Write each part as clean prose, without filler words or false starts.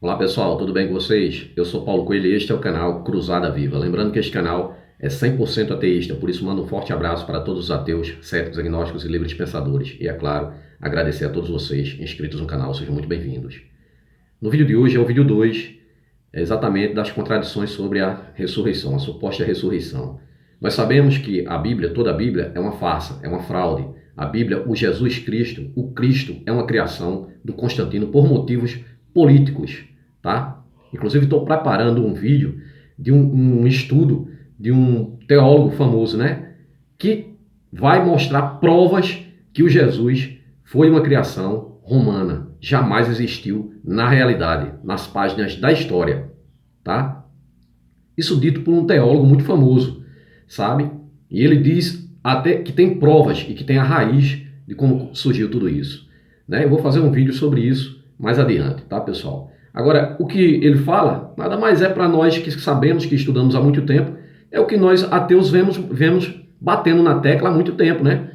Olá pessoal, tudo bem com vocês? Eu sou Paulo Coelho e este é o canal Cruzada Viva. Lembrando que este canal é 100% ateísta, por isso mando um forte abraço para todos os ateus, céticos, agnósticos e livres pensadores. E é claro, agradecer a todos vocês inscritos no canal, sejam muito bem-vindos. No vídeo de hoje é o vídeo 2, exatamente das contradições sobre a ressurreição, a suposta ressurreição. Nós sabemos que a Bíblia, toda a Bíblia, é uma farsa, é uma fraude. A Bíblia, o Jesus Cristo, o Cristo, é uma criação do Constantino por motivos políticos, tá? Inclusive estou preparando um vídeo de um estudo de um teólogo famoso, né? Que vai mostrar provas que o Jesus foi uma criação romana, jamais existiu na realidade, nas páginas da história, tá? Isso dito por um teólogo muito famoso, sabe? E ele diz até que tem provas e que tem a raiz de como surgiu tudo isso, né? Eu vou fazer um vídeo sobre isso mais adiante, tá, pessoal? Agora, o que ele fala, nada mais é para nós que sabemos, que estudamos há muito tempo, é o que nós ateus vemos batendo na tecla há muito tempo, né?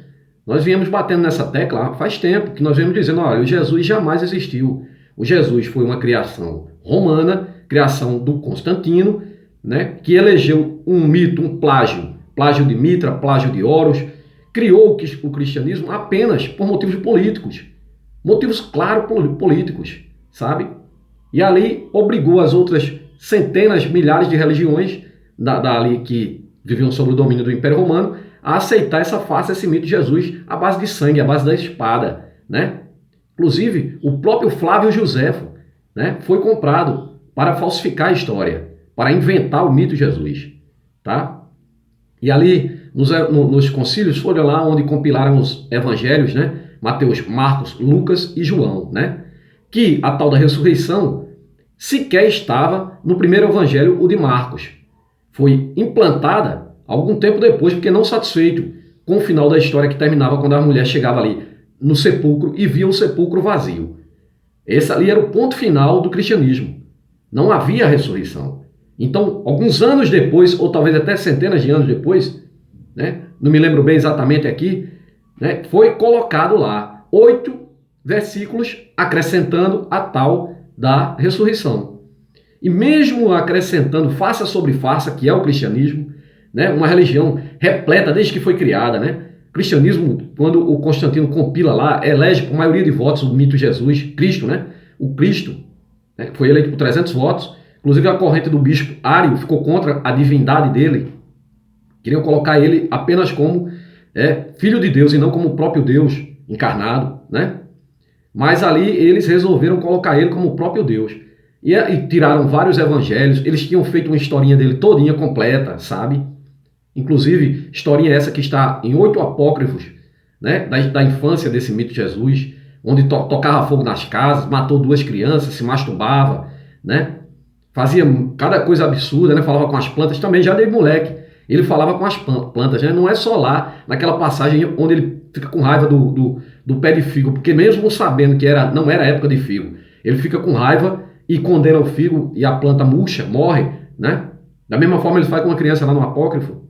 Nós viemos batendo nessa tecla faz tempo, que nós viemos dizendo, olha, o Jesus jamais existiu. O Jesus foi uma criação romana, criação do Constantino, né, que elegeu um mito, um plágio de Mitra, plágio de Horus, criou o cristianismo apenas por motivos políticos. Motivos, claro, políticos, sabe? E ali obrigou as outras centenas, milhares de religiões dali que viviam sob o domínio do Império Romano a aceitar essa farsa, esse mito de Jesus à base de sangue, à base da espada, né? Inclusive, o próprio Flávio Josefo, né, foi comprado para falsificar a história, para inventar o mito de Jesus, tá? E ali, nos concílios, foram lá onde compilaram os evangelhos, né? Mateus, Marcos, Lucas e João, né? Que a tal da ressurreição sequer estava no primeiro evangelho, o de Marcos. Foi implantada algum tempo depois, porque não satisfeito com o final da história que terminava quando a mulher chegava ali no sepulcro e via o sepulcro vazio. Esse ali era o ponto final do cristianismo. Não havia ressurreição. Então, alguns anos depois, ou talvez até centenas de anos depois, né, não me lembro bem exatamente aqui, né, foi colocado lá 8 versículos acrescentando a tal da ressurreição. E mesmo acrescentando farsa sobre farsa, que é o cristianismo, né, uma religião repleta desde que foi criada, né? O cristianismo, quando o Constantino compila lá, elege por maioria de votos o mito de Jesus, Cristo, né? O Cristo, né, foi eleito por 300 votos. Inclusive a corrente do bispo Ário ficou contra a divindade dele. Queriam colocar ele apenas como filho de Deus e não como o próprio Deus encarnado, né? Mas ali eles resolveram colocar ele como o próprio Deus. E tiraram vários evangelhos, eles tinham feito uma historinha dele todinha completa, sabe? Inclusive, historinha essa que está em 8 apócrifos, né? Da infância desse mito de Jesus, onde tocava fogo nas casas, matou 2 crianças, se masturbava, né? Fazia cada coisa absurda, né? Falava com as plantas, também já dei moleque. Ele falava com as plantas, né? Não é só lá, naquela passagem onde ele fica com raiva do pé de figo, porque mesmo sabendo que não era época de figo, ele fica com raiva e condena o figo e a planta murcha, morre, né? Da mesma forma ele faz com uma criança lá no apócrifo,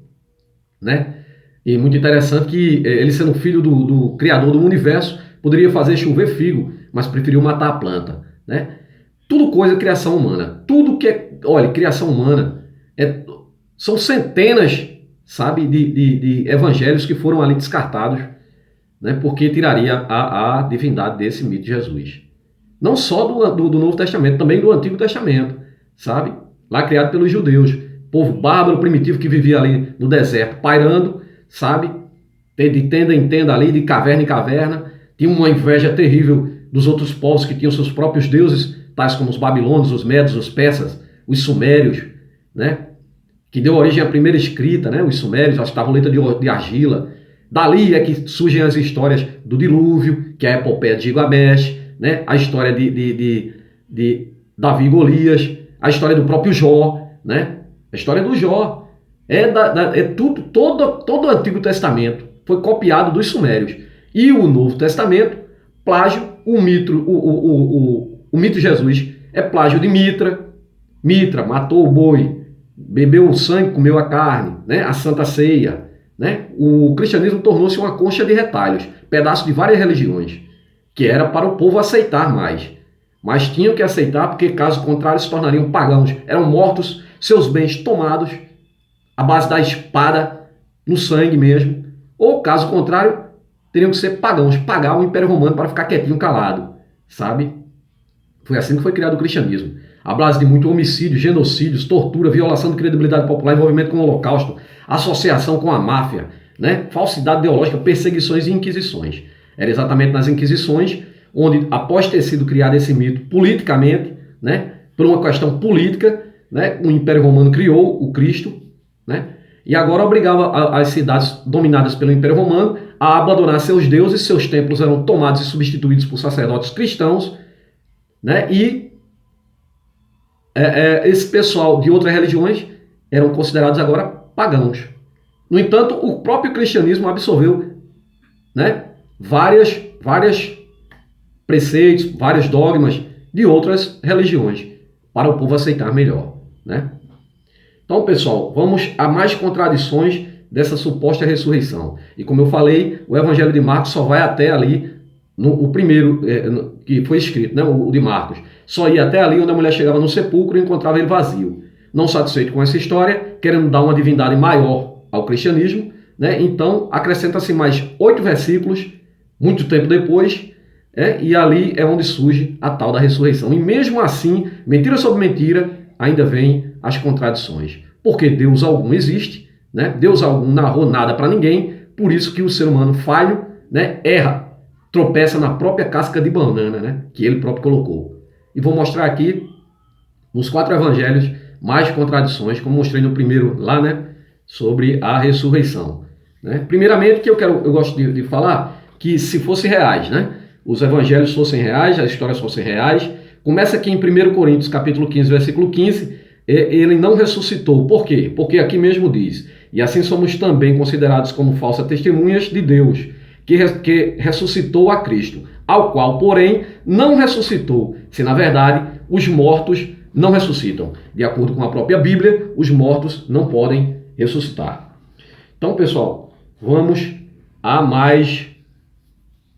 né? E muito interessante que ele, sendo filho do Criador do universo, poderia fazer chover figo, mas preferiu matar a planta, né? Tudo coisa criação humana. Tudo que é, olha, criação humana, são centenas, sabe, de evangelhos que foram ali descartados, né? Porque tiraria a divindade desse mito de Jesus. Não só do Novo Testamento, também do Antigo Testamento, sabe? Lá criado pelos judeus. Povo bárbaro, primitivo, que vivia ali no deserto, pairando, sabe? De tenda em tenda ali, de caverna em caverna. Tinha uma inveja terrível dos outros povos que tinham seus próprios deuses, tais como os babilônios, os medos, os persas, os sumérios, né? Que deu origem à primeira escrita, né? Os sumérios, as tabuletas de argila. Dali é que surgem as histórias do dilúvio, que é a epopeia de Gilgamesh, né? A história de Davi e Golias, a história do próprio Jó, né? A história do Jó. Todo o Antigo Testamento foi copiado dos sumérios. E o Novo Testamento, plágio, o mito de Jesus é plágio de Mitra. Mitra matou o boi, bebeu o sangue, comeu a carne, né? A Santa Ceia, né? O cristianismo tornou-se uma concha de retalhos, pedaço de várias religiões, que era para o povo aceitar mais. mas tinham que aceitar porque, caso contrário, se tornariam pagãos. Eram mortos, seus bens tomados, à base da espada, no sangue mesmo. Ou, caso contrário, teriam que ser pagãos, pagar o Império Romano para ficar quietinho, calado, sabe? Foi assim que foi criado o cristianismo. À base de muito homicídio, genocídios, tortura, violação de credibilidade popular, envolvimento com o Holocausto, associação com a máfia, né? Falsidade ideológica, perseguições e inquisições. Era exatamente nas inquisições onde, após ter sido criado esse mito politicamente, né, por uma questão política, né, o Império Romano criou o Cristo, né, e agora obrigava as cidades dominadas pelo Império Romano a abandonar seus deuses, seus templos eram tomados e substituídos por sacerdotes cristãos, né, e esse pessoal de outras religiões eram considerados agora pagãos. No entanto, o próprio cristianismo absorveu, né, vários preceitos, vários dogmas de outras religiões para o povo aceitar melhor, né? Então, pessoal, vamos a mais contradições dessa suposta ressurreição. E como eu falei, o Evangelho de Marcos só vai até ali, o primeiro que foi escrito, né, o de Marcos, só ia até ali onde a mulher chegava no sepulcro e encontrava ele vazio. Não satisfeito com essa história, querendo dar uma divindade maior ao cristianismo, né, então acrescenta-se mais 8 versículos, muito tempo depois, e ali é onde surge a tal da ressurreição. E mesmo assim, mentira sobre mentira, ainda vem as contradições. Porque Deus algum existe, né? Deus algum narrou nada para ninguém, por isso que o ser humano falho, né, erra, tropeça na própria casca de banana, né, que ele próprio colocou. E vou mostrar aqui, nos 4 evangelhos, mais contradições, como mostrei no primeiro lá, né, sobre a ressurreição. Né? Primeiramente, que eu gosto de falar que se fossem reais, né, os evangelhos fossem reais, as histórias fossem reais, começa aqui em 1 Coríntios, capítulo 15, versículo 15, ele não ressuscitou. Por quê? Porque aqui mesmo diz, e assim somos também considerados como falsas testemunhas de Deus, que ressuscitou a Cristo, ao qual, porém, não ressuscitou, se na verdade os mortos não ressuscitam. De acordo com a própria Bíblia, os mortos não podem ressuscitar. Então, pessoal, vamos a mais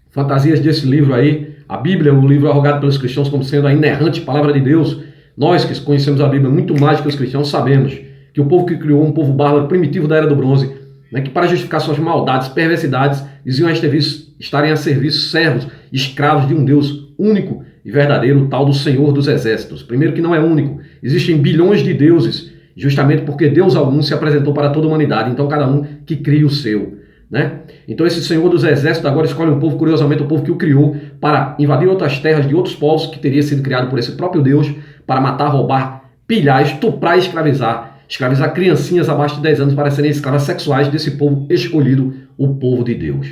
fantasias desse livro aí. A Bíblia, o livro arrogado pelos cristãos como sendo a inerrante palavra de Deus. Nós que conhecemos a Bíblia muito mais que os cristãos sabemos que o povo que criou um povo bárbaro primitivo da Era do Bronze, né, que para justificar suas maldades, perversidades, diziam estarem a serviço servos, escravos de um Deus único e verdadeiro, o tal do Senhor dos Exércitos. Primeiro que não é único, existem bilhões de deuses, justamente porque Deus algum se apresentou para toda a humanidade, então cada um que cria o seu. Né? Então esse Senhor dos Exércitos agora escolhe um povo, curiosamente o povo que o criou, para invadir outras terras de outros povos que teria sido criado por esse próprio Deus, para matar, roubar, pilhar, estuprar e escravizar criancinhas abaixo de 10 anos para serem escravas sexuais desse povo escolhido, o povo de Deus.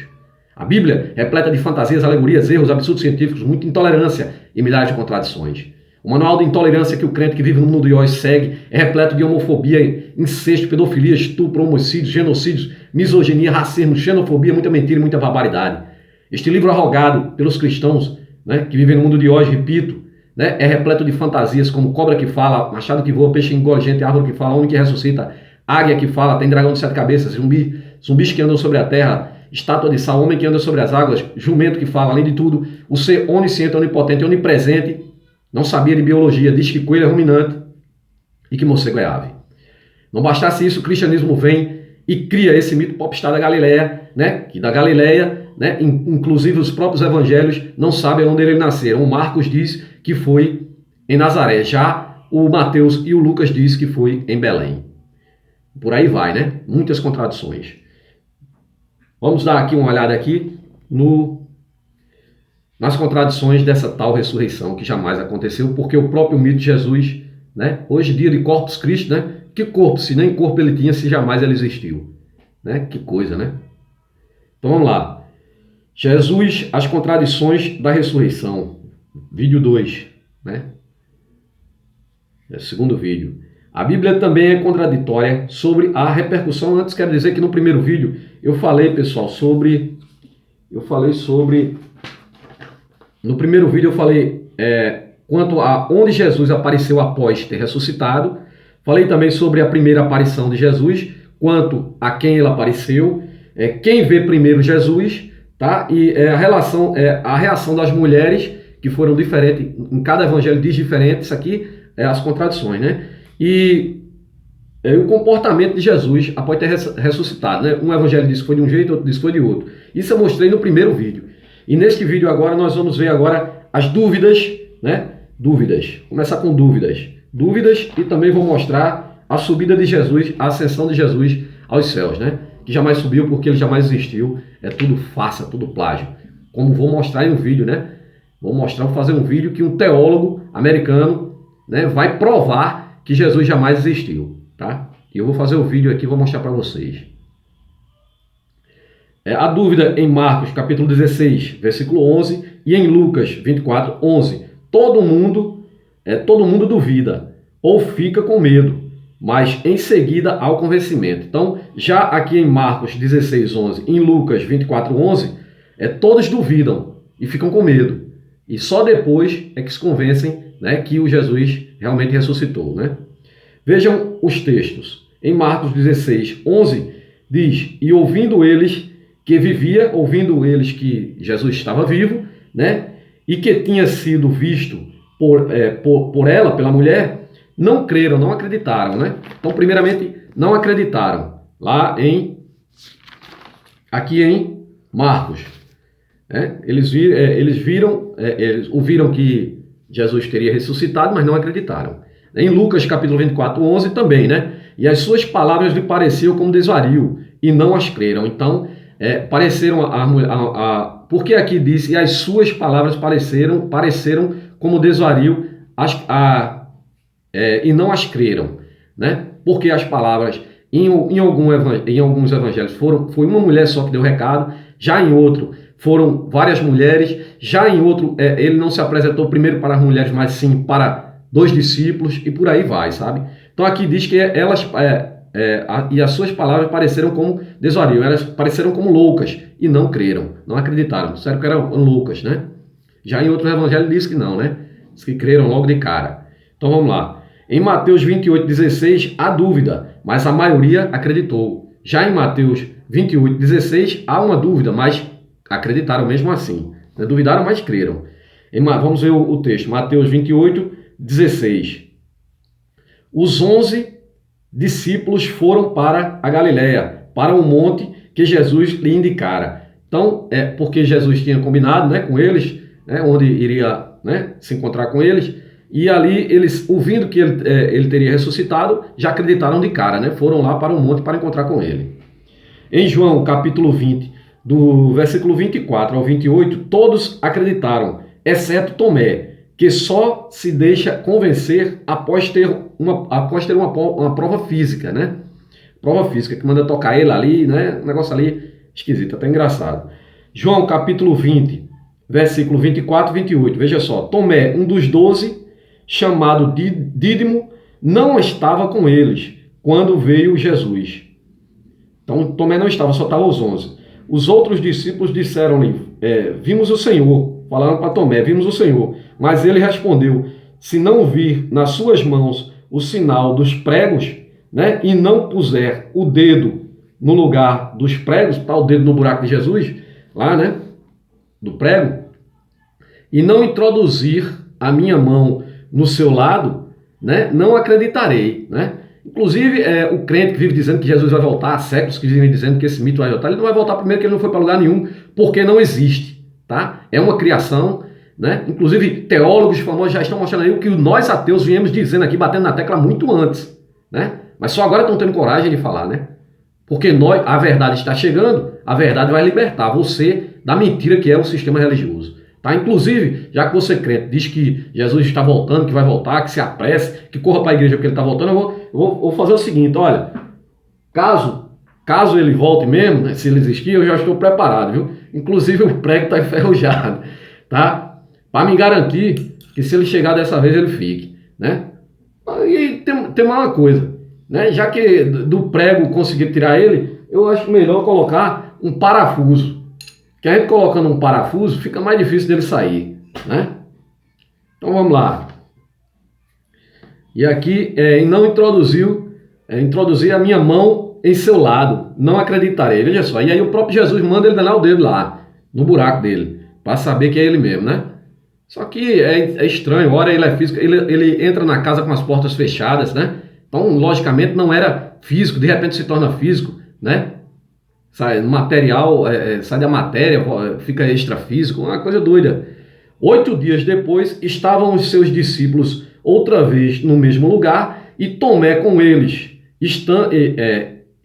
A Bíblia é repleta de fantasias, alegorias, erros, absurdos científicos, muita intolerância e milhares de contradições. O manual de intolerância que o crente que vive no mundo de hoje segue é repleto de homofobia, incesto, pedofilia, estupro, homicídios, genocídios, misoginia, racismo, xenofobia, muita mentira e muita barbaridade. Este livro arrogado pelos cristãos, né, que vivem no mundo de hoje, repito, né, é repleto de fantasias como cobra que fala, machado que voa, peixe que engole gente, árvore que fala, homem que ressuscita, águia que fala, tem dragão de 7 cabeças, zumbis que andam sobre a terra, estátua de sal, homem que anda sobre as águas, jumento que fala, além de tudo, o ser onisciente, onipotente, onipresente, não sabia de biologia, diz que coelho é ruminante e que morcego é ave. Não bastasse isso, o cristianismo vem e cria esse mito popstar da Galileia, né, que da Galileia, né, inclusive os próprios evangelhos não sabem onde ele nasceu. O Marcos diz que foi em Nazaré, já o Mateus e o Lucas diz que foi em Belém. Por aí vai, né? Muitas contradições. Vamos dar aqui uma olhada aqui nas contradições dessa tal ressurreição que jamais aconteceu, porque o próprio mito de Jesus, né, hoje dia de Corpus Christi, né, que corpo, se nem corpo ele tinha, se jamais ele existiu, né? Que coisa, né? Então vamos lá. Jesus, as contradições da ressurreição, vídeo 2, né? É o segundo vídeo. A Bíblia também é contraditória sobre a repercussão. Antes quero dizer que no primeiro vídeo eu falei, pessoal, no primeiro vídeo eu falei quanto a onde Jesus apareceu após ter ressuscitado. Falei também sobre a primeira aparição de Jesus, quanto a quem ele apareceu, quem vê primeiro Jesus, tá? E a reação das mulheres que foram diferentes, em cada evangelho diz diferente, isso aqui é as contradições, né? E o comportamento de Jesus após ter ressuscitado, né? Um evangelho diz que foi de um jeito, outro diz que foi de outro. Isso eu mostrei no primeiro vídeo. E neste vídeo agora nós vamos ver agora as dúvidas, né? Dúvidas. Começar com dúvidas. Dúvidas, e também vou mostrar a subida de Jesus, a ascensão de Jesus aos céus, né? Que jamais subiu porque ele jamais existiu. É tudo farsa, tudo plágio. Como vou mostrar aí no vídeo, né? Vou fazer um vídeo que um teólogo americano, né, vai provar que Jesus jamais existiu, tá? E eu vou fazer o vídeo aqui e vou mostrar para vocês. A dúvida em Marcos capítulo 16, versículo 11, e em Lucas 24, 11. Todo mundo duvida ou fica com medo, mas em seguida há o convencimento. Então, já aqui em Marcos 16, 11, em Lucas 24, 11, todos duvidam e ficam com medo. E só depois é que se convencem, né, que o Jesus realmente ressuscitou, né? Vejam os textos. Em Marcos 16, 11, diz: e ouvindo eles que Jesus estava vivo, né, e que tinha sido visto por ela, pela mulher, não creram, não acreditaram, né? Então, primeiramente, não acreditaram. Aqui em Marcos, eles ouviram que Jesus teria ressuscitado, mas não acreditaram. Em Lucas capítulo 24, 11 também, né? E as suas palavras lhe pareciam como desvario, e não as creram. Então, porque aqui diz, e as suas palavras pareceram como desvario, e não as creram, né? Porque as palavras, em alguns evangelhos, foi uma mulher só que deu recado, já em outro foram várias mulheres, já em outro ele não se apresentou primeiro para as mulheres, mas sim para 2 discípulos, e por aí vai, sabe? Então aqui diz que e as suas palavras pareceram como desvario, elas pareceram como loucas, e não creram, não acreditaram, disseram que eram loucas, né? Já em outro evangelho diz que não, né? Diz que creram logo de cara. Então vamos lá. Em Mateus 28, 16, há dúvida, mas a maioria acreditou. Já em Mateus 28, 16, há uma dúvida, mas acreditaram mesmo assim. Né? Duvidaram, mas creram. Vamos ver o texto. Mateus 28, 16. Os 11 discípulos foram para a Galileia, para um monte que Jesus lhe indicara. Então, porque Jesus tinha combinado, né, com eles, né, onde iria, né, se encontrar com eles, e ali eles, ouvindo que ele teria ressuscitado, já acreditaram de cara, né? Foram lá para um monte para encontrar com ele. Em João capítulo 20, do versículo 24 ao 28, todos acreditaram, exceto Tomé, que só se deixa convencer após ter uma prova física, né? Prova física, que manda tocar ele ali, né? Um negócio ali esquisito, até engraçado. João capítulo 20, versículo 24 e 28, veja só. Tomé, um dos 12, chamado Dídimo, não estava com eles quando veio Jesus. Então Tomé não estava, só estavam os 11. Os outros discípulos disseram-lhe, vimos o Senhor. Falaram para Tomé, vimos o Senhor. Mas ele respondeu, se não vir nas suas mãos o sinal dos pregos, né, e não puser o dedo no lugar dos pregos, tá o dedo no buraco de Jesus, lá, né, do prego, e não introduzir a minha mão no seu lado, né, não acreditarei, né? Inclusive, o crente que vive dizendo que Jesus vai voltar, há séculos que vivem dizendo que esse mito vai voltar, ele não vai voltar primeiro que ele não foi para lugar nenhum, porque não existe, tá? É uma criação, né? Inclusive, teólogos famosos já estão mostrando aí o que nós ateus viemos dizendo aqui, batendo na tecla muito antes, né? Mas só agora estão tendo coragem de falar, né? Porque a verdade está chegando, a verdade vai libertar você da mentira que é o sistema religioso. Tá? Inclusive, já que você crente diz que Jesus está voltando, que vai voltar, que se apresse, que corra para a igreja porque ele está voltando, eu vou fazer o seguinte, olha, caso ele volte mesmo, né, se ele existir, eu já estou preparado, viu? Inclusive o prego está enferrujado, tá? Para me garantir que se ele chegar dessa vez ele fique, né? E tem mais uma coisa, né? Já que do prego conseguir tirar ele, eu acho melhor colocar um parafuso. Que a gente colocando um parafuso fica mais difícil dele sair, né? Então vamos lá. E aqui, não introduzir a minha mão em seu lado, não acreditarei. Veja só, e aí o próprio Jesus manda ele dar o dedo lá, no buraco dele, para saber que é ele mesmo, né? Só que é estranho, ora ele é físico, ele entra na casa com as portas fechadas, né? Então, logicamente, não era físico, de repente se torna físico, né? Sai material, sai da matéria, fica extrafísico, uma coisa doida. 8 dias depois, estavam os seus discípulos outra vez no mesmo lugar e Tomé com eles.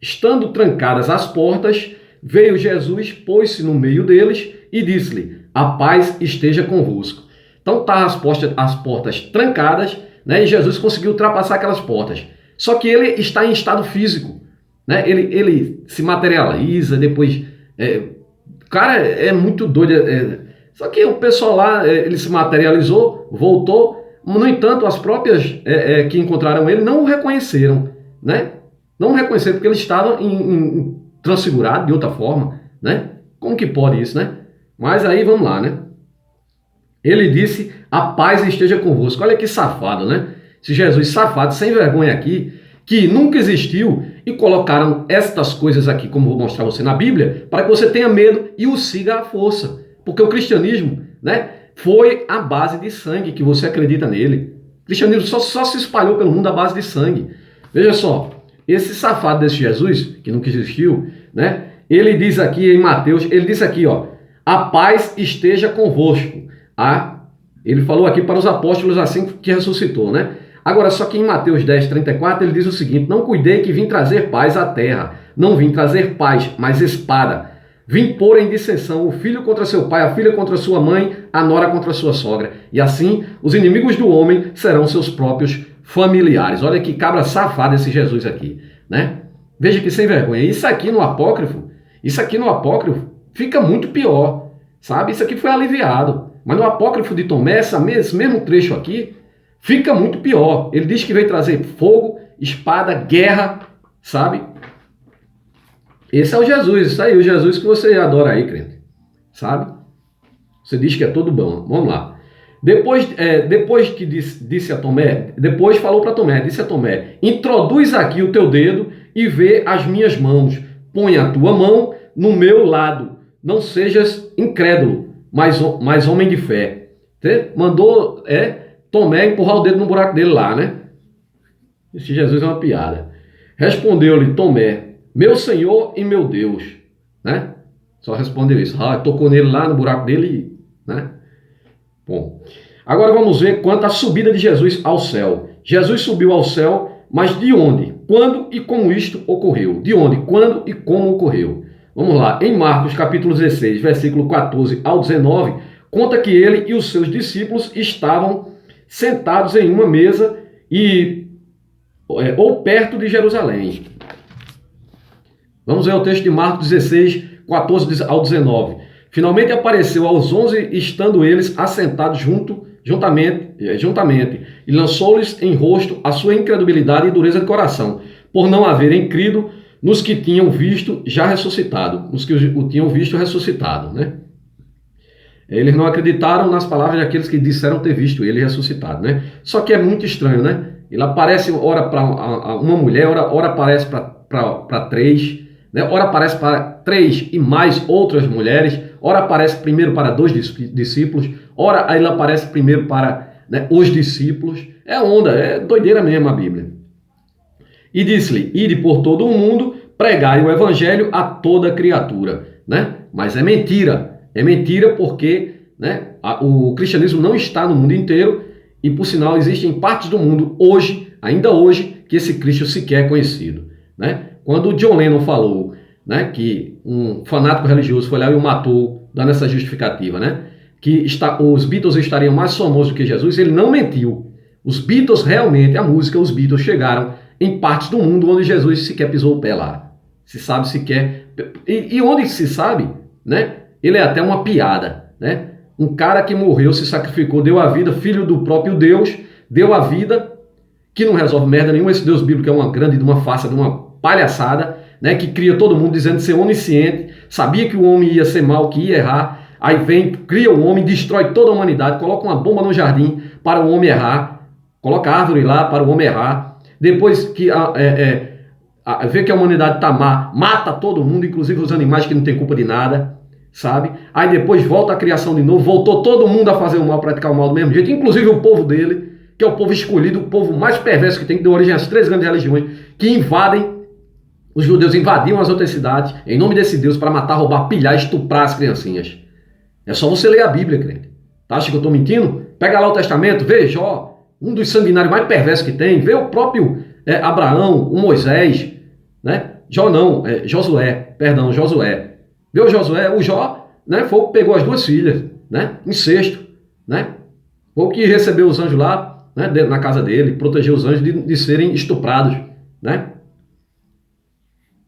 Estando trancadas as portas, veio Jesus, pôs-se no meio deles e disse-lhe: a paz esteja convosco. Então tá as portas trancadas, né? E Jesus conseguiu ultrapassar aquelas portas. Só que ele está em estado físico, né? Ele se materializa, depois... cara, é muito doido. Só que o pessoal lá, ele se materializou, voltou. No entanto, as próprias que encontraram ele não o reconheceram, né? Não o reconheceram porque ele estava transfigurado de outra forma, né? Como que pode isso, né? Mas aí vamos lá, né? Ele disse: a paz esteja convosco. Olha que safado, né? Esse Jesus safado, sem vergonha aqui, que nunca existiu, e colocaram estas coisas aqui, como vou mostrar você na Bíblia, para que você tenha medo e o siga à força. Porque o cristianismo, né, foi a base de sangue, que você acredita nele. O cristianismo só se espalhou pelo mundo à base de sangue. Veja só, esse safado desse Jesus, que nunca existiu, né, ele diz aqui em Mateus, ele diz aqui, ó: a paz esteja convosco. Ele falou aqui para os apóstolos assim que ressuscitou, né? Agora, só que em Mateus 10:34 ele diz o seguinte: não cuidei que vim trazer paz à terra. Não vim trazer paz, mas espada. Vim pôr em dissensão o filho contra seu pai, a filha contra sua mãe, a nora contra sua sogra. E assim, os inimigos do homem serão seus próprios familiares. Olha que cabra safado esse Jesus aqui, né? Veja que sem vergonha. Isso aqui no apócrifo fica muito pior, sabe? Isso aqui foi aliviado. Mas no apócrifo de Tomé, esse mesmo trecho aqui, fica muito pior. Ele diz que veio trazer fogo, espada, guerra, sabe? Esse é o Jesus, isso aí, o Jesus que você adora aí, crente, sabe? Você diz que é todo bom. Vamos lá. Depois que disse a Tomé, depois falou para Tomé, disse a Tomé: introduz aqui o teu dedo e vê as minhas mãos. Põe a tua mão no meu lado. Não sejas incrédulo, mas homem de fé. Mandou Tomé empurrar o dedo no buraco dele lá, né? Esse Jesus é uma piada. Respondeu-lhe Tomé: meu Senhor e meu Deus, né? Só respondeu isso. Tocou nele lá no buraco dele, né? Bom, agora vamos ver quanto à subida de Jesus ao céu. Jesus subiu ao céu, mas de onde? Quando e como isto ocorreu? De onde? Quando e como ocorreu? Vamos lá. Em Marcos capítulo 16, versículo 14 ao 19, conta que ele e os seus discípulos estavam sentados em uma mesa ou perto de Jerusalém. Vamos ver o texto de Marcos 16, 14 ao 19. Finalmente apareceu aos 11, estando eles assentados juntamente, e lançou-lhes em rosto a sua incredulidade e dureza de coração, por não haverem crido nos que tinham visto já ressuscitado, nos que o tinham visto ressuscitado, né? Eles não acreditaram nas palavras daqueles que disseram ter visto ele ressuscitado, né? Só que é muito estranho, né? Ele aparece ora para uma mulher, ora aparece para três, né? Ora aparece para 3 e mais outras mulheres, ora aparece primeiro para 2 discípulos, ora ele aparece primeiro para, né, os discípulos. É onda, é doideira mesmo a Bíblia. E disse-lhe: ide por todo o mundo, pregai o evangelho a toda criatura, né? Mas é mentira porque, né, o cristianismo não está no mundo inteiro e, por sinal, existem partes do mundo hoje, ainda hoje, que esse Cristo sequer é conhecido, né? Quando o John Lennon falou, né, que um fanático religioso foi lá e o matou, dando essa justificativa, né, que os Beatles estariam mais famosos do que Jesus, ele não mentiu. Os Beatles realmente, a música, os Beatles chegaram em partes do mundo onde Jesus sequer pisou o pé lá. Se sabe sequer... E onde se sabe, né, ele é até uma piada, né? Um cara que morreu, se sacrificou, deu a vida, filho do próprio Deus, deu a vida, que não resolve merda nenhuma. Esse Deus bíblico é uma grande, de uma farsa, de uma palhaçada, né, que cria todo mundo dizendo ser onisciente, sabia que o homem ia ser mal, que ia errar, aí vem, cria o homem, destrói toda a humanidade, coloca uma bomba no jardim para o homem errar, coloca árvore lá para o homem errar, depois que vê que a humanidade está má, mata todo mundo, inclusive os animais que não tem culpa de nada, sabe? Aí depois volta a criação de novo, voltou todo mundo a fazer o mal, praticar o mal do mesmo jeito, inclusive o povo dele, que é o povo escolhido, o povo mais perverso que tem, que deu origem às 3 grandes religiões, que invadem, os judeus invadiam as outras cidades, em nome desse Deus, para matar, roubar, pilhar, estuprar as criancinhas. É só você ler a Bíblia, crente. Tá? Acha que eu estou mentindo? Pega lá o Testamento, vê Jó, um dos sanguinários mais perversos que tem, vê o próprio Abraão, o Moisés, né? Josué. Vê o Josué, o Jó, né, foi o que pegou as 2 filhas, né, incesto, né? Foi o que recebeu os anjos lá, né, na casa dele, protegeu os anjos de serem estuprados, né?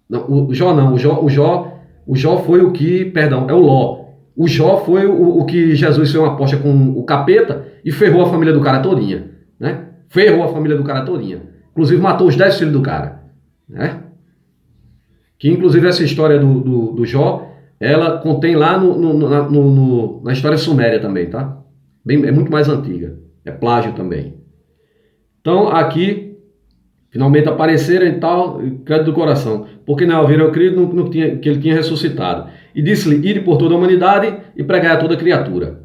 Não, o Jó foi o que, perdão, é o Ló. O Jó foi o que Jesus fez uma aposta com o capeta e ferrou a família do cara todinha, né? Ferrou a família do cara todinha. Inclusive matou os 10 filhos do cara, né? Que inclusive essa história do Jó, ela contém lá na história suméria também, tá? É muito mais antiga. É plágio também. Então aqui, finalmente apareceram e tal, crédito do coração. Porque não haveram crido que ele tinha ressuscitado. E disse-lhe, ide por toda a humanidade e pregai a toda criatura.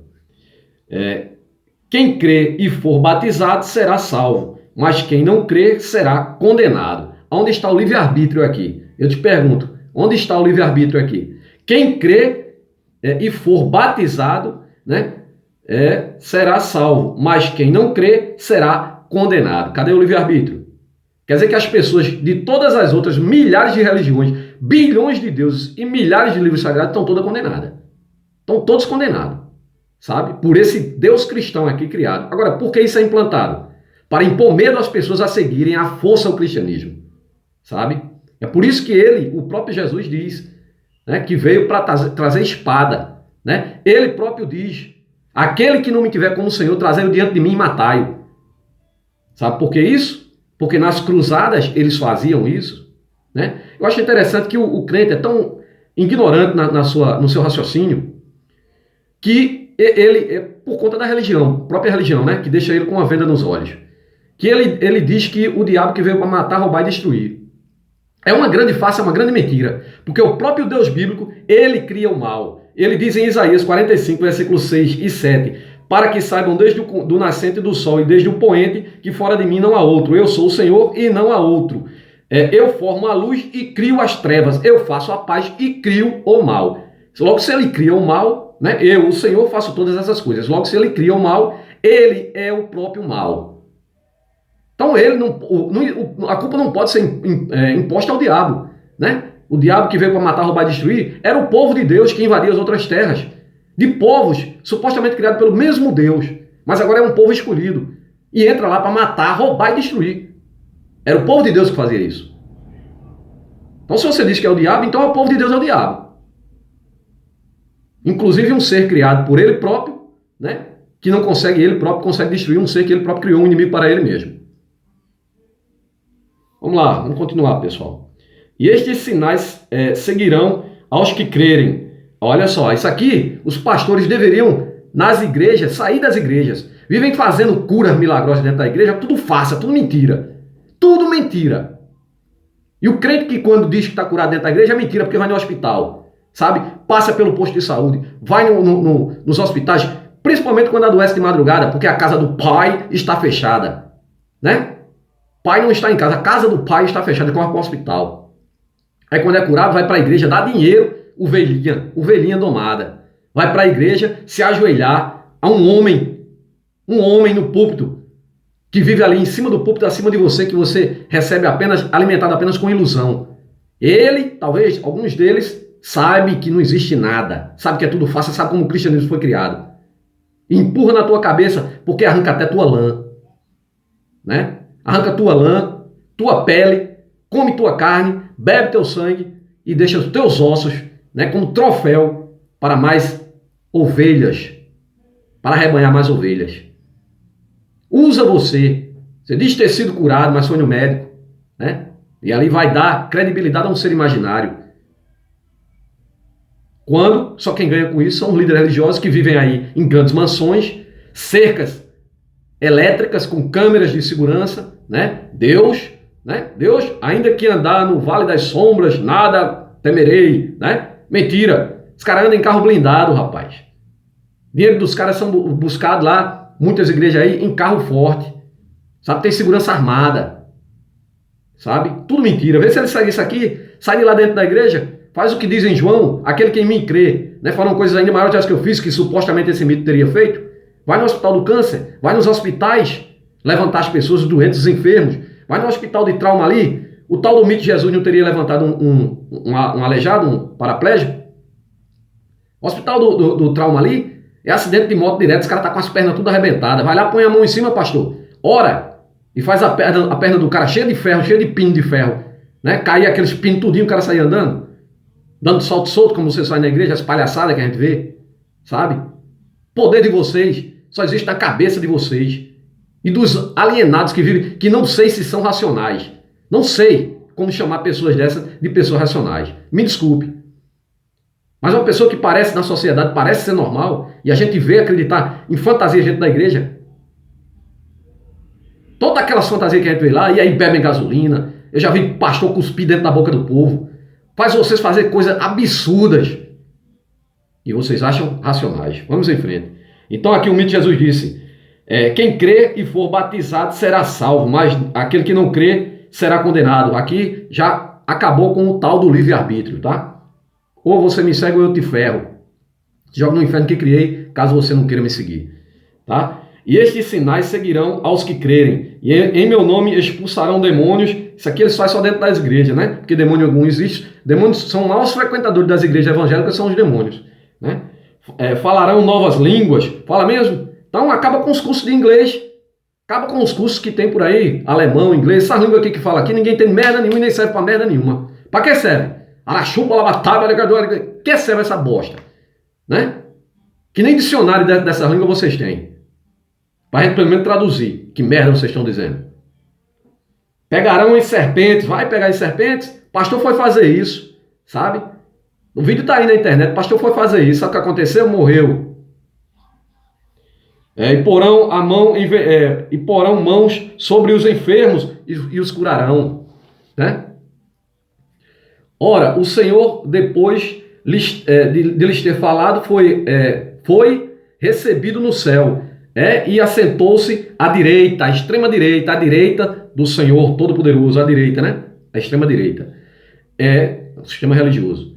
Quem crê e for batizado será salvo, mas quem não crê será condenado. Onde está o livre-arbítrio aqui? Eu te pergunto, onde está o livre-arbítrio aqui? Quem crê e for batizado, né, será salvo, mas quem não crê será condenado. Cadê o livre-arbítrio? Quer dizer que as pessoas de todas as outras milhares de religiões, bilhões de deuses e milhares de livros sagrados estão todas condenadas. Estão todos condenados, sabe? Por esse Deus cristão aqui criado. Agora, por que isso é implantado? Para impor medo às pessoas a seguirem à força o cristianismo, sabe? É por isso que o próprio Jesus diz, né, que veio para trazer espada, né? Ele próprio diz, aquele que não me tiver como Senhor, trazei-o diante de mim e matai-o. Sabe por que isso? Porque nas cruzadas eles faziam isso, né? Eu acho interessante que o crente é tão ignorante no seu raciocínio que ele, por conta da religião, própria religião, né, que deixa ele com uma venda nos olhos, que ele diz que o diabo que veio para matar, roubar e destruir. É uma grande farsa, é uma grande mentira, porque o próprio Deus bíblico, ele cria o mal. Ele diz em Isaías 45, versículos 6 e 7, para que saibam desde do nascente do sol e desde o poente que fora de mim não há outro. Eu sou o Senhor e não há outro. Eu formo a luz e crio as trevas. Eu faço a paz e crio o mal. Logo, se ele cria o mal, né, eu, o Senhor, faço todas essas coisas. Logo, se ele cria o mal, ele é o próprio mal. Então, a culpa não pode ser imposta ao diabo, né? O diabo que veio para matar, roubar e destruir era o povo de Deus que invadia as outras terras. De povos supostamente criados pelo mesmo Deus, mas agora é um povo escolhido. E entra lá para matar, roubar e destruir. Era o povo de Deus que fazia isso. Então, se você diz que é o diabo, então o povo de Deus é o diabo. Inclusive um ser criado por ele próprio, né? Que não consegue, ele próprio consegue destruir um ser que ele próprio criou, um inimigo para ele mesmo. Vamos lá, vamos continuar, pessoal. E estes sinais seguirão aos que crerem. Olha só, isso aqui, os pastores deveriam, nas igrejas, sair das igrejas. Vivem fazendo curas milagrosas dentro da igreja, tudo farsa, tudo mentira. Tudo mentira. E o crente que quando diz que está curado dentro da igreja é mentira, porque vai no hospital, sabe? Passa pelo posto de saúde, vai nos hospitais, principalmente quando adoece de madrugada, porque a casa do pai está fechada, né? Pai não está em casa, a casa do pai está fechada, corre para o hospital. Aí quando é curado, vai para a igreja, dá dinheiro, ovelhinha domada. Vai para a igreja se ajoelhar a um homem no púlpito, que vive ali em cima do púlpito, acima de você, que você recebe alimentado apenas com ilusão. Ele, talvez, alguns deles, sabe que não existe nada, sabe que é tudo fácil, sabe como o cristianismo foi criado. E empurra na tua cabeça, porque arranca até tua lã, né? Arranca tua lã, tua pele, come tua carne, bebe teu sangue e deixa os teus ossos, né, como troféu para mais ovelhas, para arrebanhar mais ovelhas. Usa você diz ter sido curado, mas foi no médico, né? E ali vai dar credibilidade a um ser imaginário. Quando só quem ganha com isso são os líderes religiosos que vivem aí em grandes mansões, cercas elétricas com câmeras de segurança, né? Deus, ainda que andar no vale das sombras, nada temerei, né? Mentira. Os caras andam em carro blindado, rapaz. Dinheiro dos caras são buscados lá, muitas igrejas aí, em carro forte. Sabe, tem segurança armada. Sabe? Tudo mentira. Vê se ele segue isso aqui, sai de lá dentro da igreja, faz o que diz em João, aquele que em mim crê. Né? Foram coisas ainda maiores que eu fiz, que supostamente esse mito teria feito. Vai no hospital do câncer, vai nos hospitais, levantar as pessoas, os doentes, os enfermos. Vai no hospital de trauma ali. O tal do mito de Jesus não teria levantado um aleijado, um paraplégico? O hospital do trauma ali é acidente de moto direto, os caras estão com as pernas tudo arrebentadas. Vai lá, põe a mão em cima, pastor. Ora, e faz a perna do cara cheia de ferro, cheia de pino de ferro. Né? Cair aqueles pinos tudinho, o cara sair andando. Dando salto solto, como você sai na igreja, as palhaçadas que a gente vê. Sabe? Poder de vocês só existe na cabeça de vocês. E dos alienados que vivem, que não sei se são racionais. Não sei como chamar pessoas dessas de pessoas racionais. Me desculpe. Mas uma pessoa que parece na sociedade, parece ser normal, e a gente vê acreditar em fantasia dentro da igreja. Todas aquelas fantasias que a gente vê lá, e aí bebem gasolina. Eu já vi pastor cuspir dentro da boca do povo. Faz vocês fazer coisas absurdas. E vocês acham racionais. Vamos em frente. Então aqui o mito de Jesus disse, quem crê e for batizado será salvo, mas aquele que não crê será condenado. Aqui já acabou com o tal do livre-arbítrio, tá? Ou você me segue ou eu te ferro. Joga no inferno que criei, caso você não queira me seguir. Tá? E estes sinais seguirão aos que crerem. E em meu nome expulsarão demônios. Isso aqui eles fazem só dentro das igrejas, né? Porque demônio algum existe. Demônios são os maiores frequentadores das igrejas evangélicas, são os demônios. Né? Falarão novas línguas. Fala mesmo? Então acaba com os cursos de inglês. Acaba com os cursos que tem por aí. Alemão, inglês. Essa língua aqui que fala aqui, ninguém tem merda nenhuma e nem serve pra merda nenhuma. Pra que serve? Arachupa, lavataba, que serve essa bosta? Né? Que nem dicionário dessa língua vocês têm. Para a gente pelo menos traduzir. Que merda vocês estão dizendo? Pegarão em serpentes. Vai pegar em serpentes? Pastor foi fazer isso. Sabe? O vídeo está aí na internet. Pastor foi fazer isso. Sabe o que aconteceu? Morreu. E porão mãos sobre os enfermos e os curarão. Né? Ora, o Senhor, depois de lhes ter falado, foi recebido no céu, e assentou-se à direita, à extrema direita, à direita do Senhor Todo-Poderoso, à direita, né? A extrema direita. É o sistema religioso,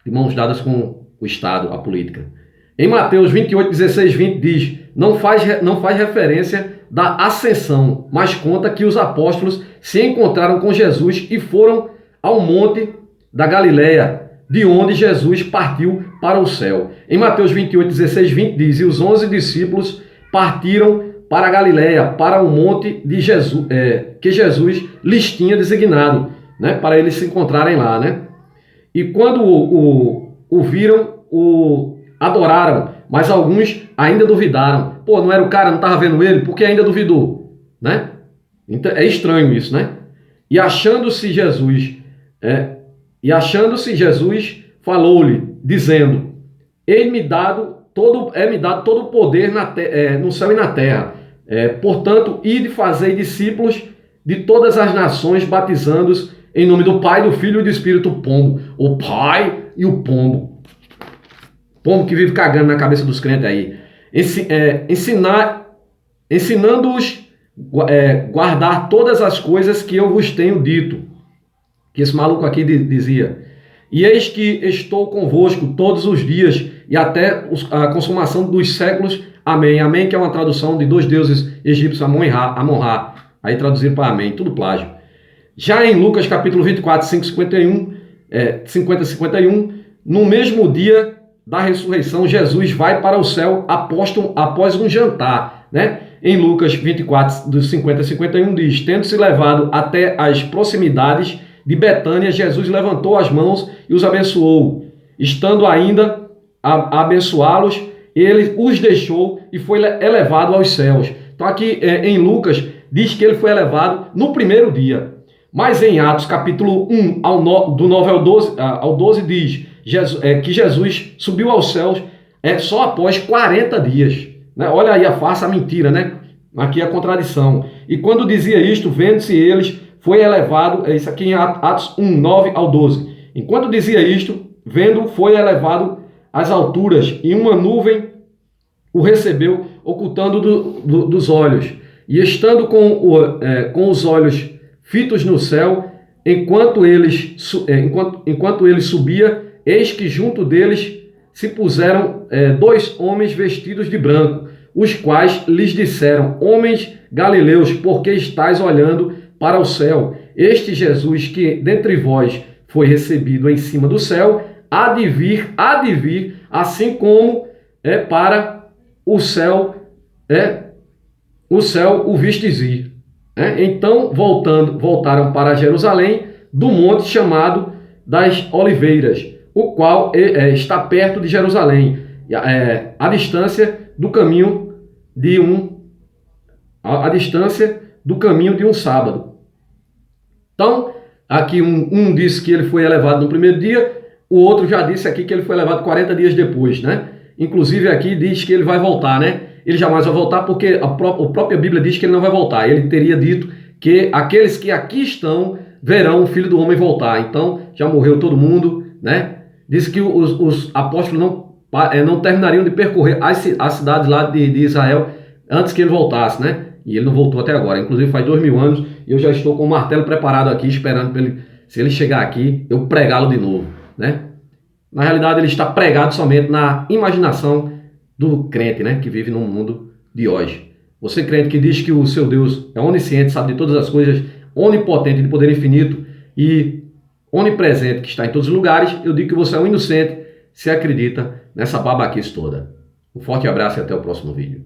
de mãos dadas com o Estado, a política. Em Mateus 28, 16, 20 diz, não faz referência da ascensão, mas conta que os apóstolos se encontraram com Jesus e foram ao monte da Galileia, de onde Jesus partiu para o céu. Em Mateus 28, 16, 20 diz, e os 11 discípulos partiram para a Galileia, para o monte de Jesus, que Jesus lhes tinha designado, né, para eles se encontrarem lá. Né? E quando o viram, o adoraram, mas alguns ainda duvidaram. Pô, não era o cara, não estava vendo ele, porque ainda duvidou. Né? Então, é estranho isso, né? E achando-se Jesus, falou-lhe, dizendo, é-me dado todo o poder no céu e na terra. Portanto, ide fazei discípulos de todas as nações, batizando-os em nome do Pai, do Filho e do Espírito Pombo. O Pai e o Pombo. Pombo que vive cagando na cabeça dos crentes aí. Ensinando-os guardar todas as coisas que eu vos tenho dito. Que esse maluco aqui dizia. E eis que estou convosco todos os dias e até a consumação dos séculos. Amém. Amém, que é uma tradução de dois deuses egípcios, Amon-Ra. Aí traduziram para amém. Tudo plágio. Já em Lucas capítulo 24, 50-51, no mesmo dia da ressurreição, Jesus vai para o céu após um jantar, né? Em Lucas 24, dos 50-51 diz, tendo-se levado até as proximidades de Betânia, Jesus levantou as mãos e os abençoou. Estando ainda a abençoá-los, ele os deixou e foi elevado aos céus. Então aqui em Lucas diz que ele foi elevado no primeiro dia. Mas em Atos capítulo 1, do 9 ao 12 diz que Jesus subiu aos céus só após 40 dias. Né? Olha aí a farsa, a mentira, né? Aqui a contradição. E quando dizia isto, vendo-se eles, foi elevado, isso aqui em Atos 1, 9 ao 12. Enquanto dizia isto, vendo, foi elevado às alturas, e uma nuvem o recebeu, ocultando dos olhos. E estando com os olhos fitos no céu, enquanto ele subia, eis que junto deles se puseram 2 homens vestidos de branco, os quais lhes disseram: homens galileus, por que estáis olhando para o céu? Este Jesus que dentre vós foi recebido em cima do céu, há de vir, assim como para o céu o vistes ir. Então voltaram para Jerusalém, do monte chamado das Oliveiras, o qual está perto de Jerusalém, a distância do caminho de um sábado. Então, aqui um disse que ele foi elevado no primeiro dia, o outro já disse aqui que ele foi elevado 40 dias depois, né? Inclusive aqui diz que ele vai voltar, né? Ele jamais vai voltar porque a própria Bíblia diz que ele não vai voltar. Ele teria dito que aqueles que aqui estão verão o Filho do Homem voltar. Então, já morreu todo mundo, né? Diz que os apóstolos não terminariam de percorrer as cidades lá de Israel antes que ele voltasse, né? E ele não voltou até agora. Inclusive faz 2000 anos e eu já estou com o martelo preparado aqui, esperando para ele, se ele chegar aqui, eu pregá-lo de novo, né? Na realidade, ele está pregado somente na imaginação do crente, né, que vive no mundo de hoje. Você, crente, que diz que o seu Deus é onisciente, sabe de todas as coisas, onipotente, de poder infinito e onipresente, que está em todos os lugares, eu digo que você é um inocente se acredita nessa babaquice toda. Um forte abraço e até o próximo vídeo.